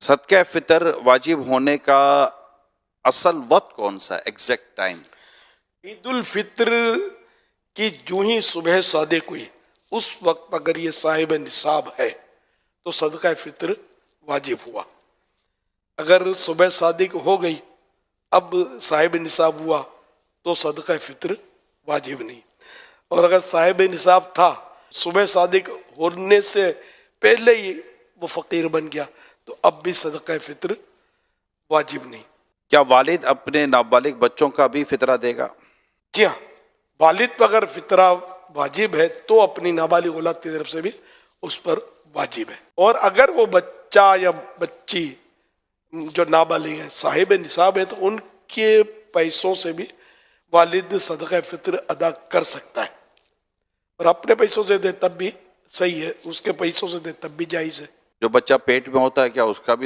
صدقہ فطر واجب ہونے کا اصل وقت کون سا ہے، ایگزیکٹ ٹائم؟ عید الفطر کی جو ہی صبح صادق ہوئی اس وقت اگر یہ صاحب نصاب ہے تو صدقہ فطر واجب ہوا. اگر صبح صادق ہو گئی اب صاحب نصاب ہوا تو صدقہ فطر واجب نہیں. اور اگر صاحب نصاب تھا صبح صادق ہونے سے پہلے ہی وہ فقیر بن گیا تو اب بھی صدقہ فطر واجب نہیں. کیا والد اپنے نابالغ بچوں کا بھی فطرہ دے گا؟ جی ہاں، والد پر اگر فطرہ واجب ہے تو اپنی نابالغ اولاد کی طرف سے بھی اس پر واجب ہے. اور اگر وہ بچہ یا بچی جو نابالغ ہیں صاحب نصاب ہے تو ان کے پیسوں سے بھی والد صدقہ فطر ادا کر سکتا ہے. اور اپنے پیسوں سے دے تب بھی صحیح ہے، اس کے پیسوں سے دے تب بھی جائز ہے. جو بچہ پیٹ میں ہوتا ہے کیا اس کا بھی